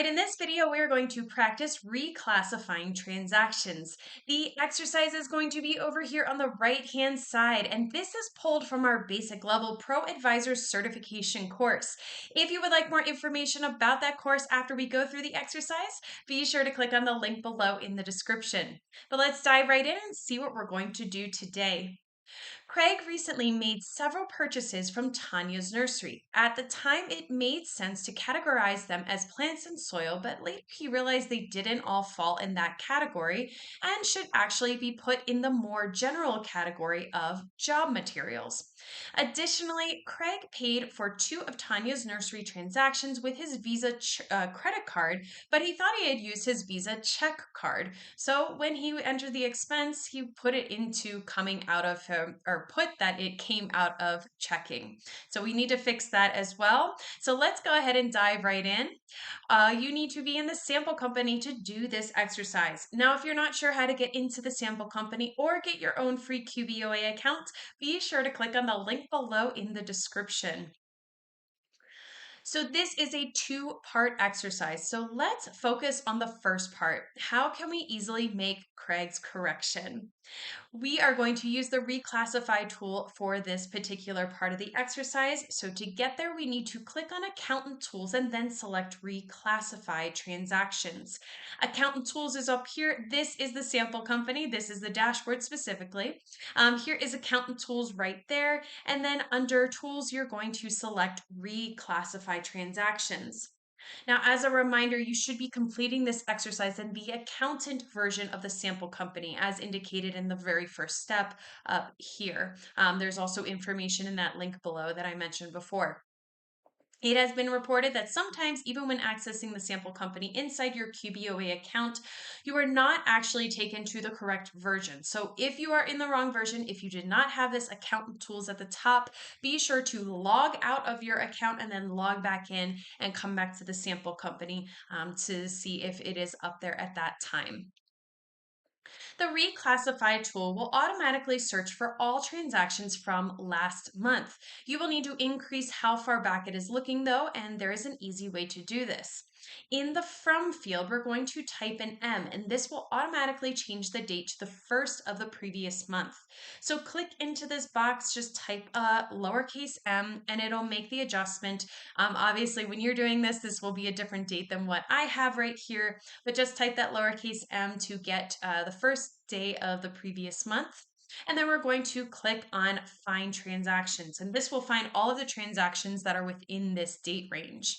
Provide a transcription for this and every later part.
right, in this video, we're going to practice reclassifying transactions. The exercise is going to be over here on the right-hand side, and this is pulled from our basic level ProAdvisor certification course. If you would like more information about that course after we go through the exercise, be sure to click on the link below in the description. But let's dive right in and see what we're going to do today. Craig recently made several purchases from Tanya's nursery. At the time, it made sense to categorize them as plants and soil, but later he realized they didn't all fall in that category and should actually be put in the more general category of job materials. Additionally, Craig paid for two of Tanya's nursery transactions with his Visa credit card, but he thought he had used his Visa check card. So when he entered the expense, he put it into coming out of him, or put that it came out of checking. So we need to fix that as well. So let's go ahead and dive right in. You need to be in the sample company to do this exercise. Now, if you're not sure how to get into the sample company or get your own free QBOA account, be sure to click on the link below in the description. So this is a two-part exercise. So let's focus on the first part. How can we easily make Craig's correction? We are going to use the Reclassify tool for this particular part of the exercise. So to get there, we need to click on Accountant Tools and then select Reclassify Transactions. Accountant Tools is up here. This is the sample company. This is the dashboard specifically. Here is Accountant Tools right there. And then under Tools, you're going to select Reclassify Transactions. Now, as a reminder, you should be completing this exercise in the accountant version of the sample company, as indicated in the very first step up here. There's also information in that link below that I mentioned before. It has been reported that sometimes, even when accessing the sample company inside your QBOA account, you are not actually taken to the correct version. So if you are in the wrong version, if you did not have this accountant tools at the top, be sure to log out of your account and then log back in and come back to the sample company to see if it is up there at that time. The Reclassify tool will automatically search for all transactions from last month. You will need to increase how far back it is looking though, and there is an easy way to do this. In the From field, we're going to type an M, and this will automatically change the date to the first of the previous month. So click into this box, just type a lowercase m, and it'll make the adjustment. Obviously, when you're doing this, this will be a different date than what I have right here, but just type that lowercase m to get the first day of the previous month. And then we're going to click on Find Transactions, and this will find all of the transactions that are within this date range.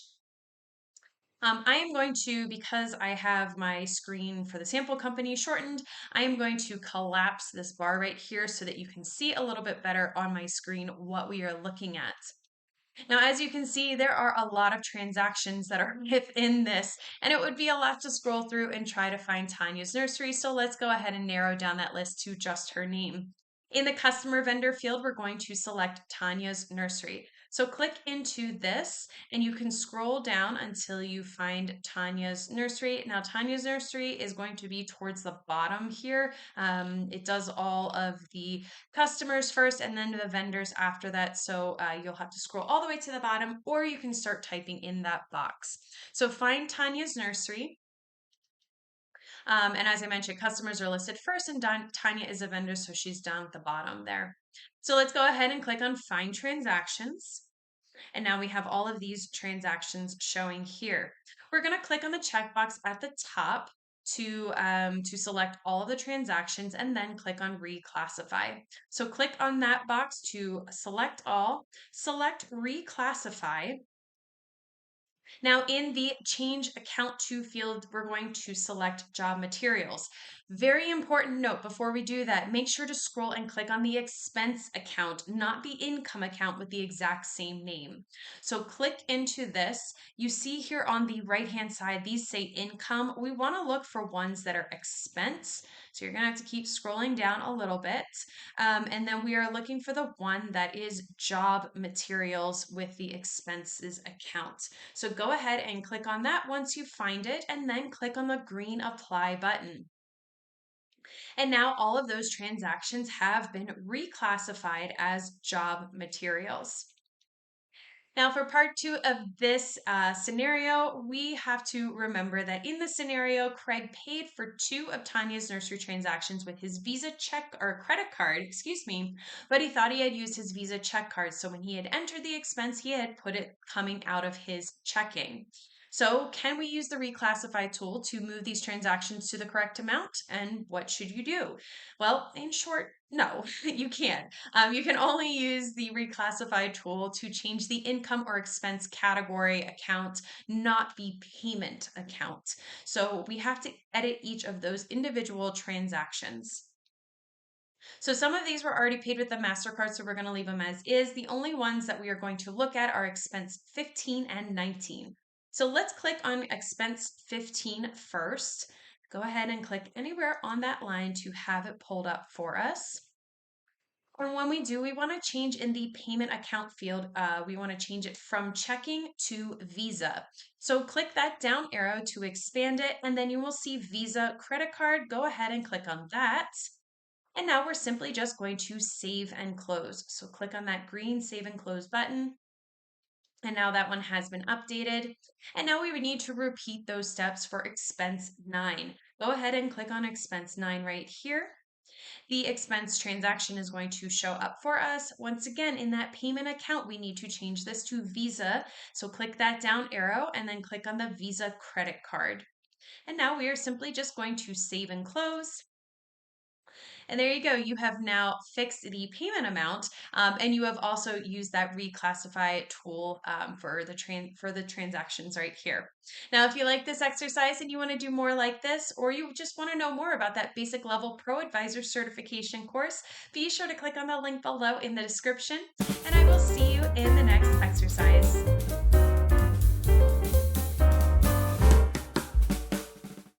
I am going to, because I have my screen for the sample company shortened, I am going to collapse this bar right here so that you can see a little bit better on my screen what we are looking at. Now, as you can see, there are a lot of transactions that are within this, and it would be a lot to scroll through and try to find Tanya's nursery. So let's go ahead and narrow down that list to just her name. In the customer vendor field, we're going to select Tanya's nursery. So click into this and you can scroll down until you find Tanya's nursery. Now, Tanya's nursery is going to be towards the bottom here. It does all of the customers first and then the vendors after that. So you'll have to scroll all the way to the bottom, or you can start typing in that box. So find Tanya's nursery. And as I mentioned, customers are listed first, and Tanya is a vendor, so she's down at the bottom there. So let's go ahead and click on Find Transactions. And now we have all of these transactions showing here. We're going to click on the checkbox at the top to select all of the transactions and then click on Reclassify. So click on that box to select all, select Reclassify. Now in the Change Account To field, we're going to select Job Materials. Very important note before we do that, make sure to scroll and click on the expense account, not the income account with the exact same name. So click into this. You see here on the right-hand side, these say income. We want to look for ones that are expense. So you're going to have to keep scrolling down a little bit. And then we are looking for the one that is job materials with the expenses account. So go ahead and click on that once you find it, and then click on the green apply button. And now all of those transactions have been reclassified as job materials. Now, for part two of this scenario, we have to remember that in the scenario, Craig paid for two of Tanya's nursery transactions with his Visa check or credit card, excuse me, but he thought he had used his Visa check card. So when he had entered the expense, he had put it coming out of his checking. So, can we use the Reclassify tool to move these transactions to the correct amount? And what should you do? Well, in short, no, you can't. You can only use the Reclassify tool to change the income or expense category account, not the payment account. So we have to edit each of those individual transactions. So some of these were already paid with the MasterCard, so we're going to leave them as is. The only ones that we are going to look at are expense 15 and 19. So let's click on expense 15 first. Go ahead and click anywhere on that line to have it pulled up for us. And when we do, we want to change in the payment account field. We want to change it from checking to Visa. So click that down arrow to expand it, and then you will see Visa credit card. Go ahead and click on that. And now we're simply just going to save and close. So click on that green save and close button. And now that one has been updated. And now we would need to repeat those steps for expense 9. Go ahead and click on expense 9 right here. The expense transaction is going to show up for us. Once again, in that payment account, we need to change this to Visa. So click that down arrow and then click on the Visa credit card. And now we are simply just going to save and close. And there you go. You have now fixed the payment amount, and you have also used that reclassify tool for the transactions right here. Now, if you like this exercise and you want to do more like this, or you just want to know more about that basic level ProAdvisor certification course, be sure to click on the link below in the description, and I will see you in the next exercise.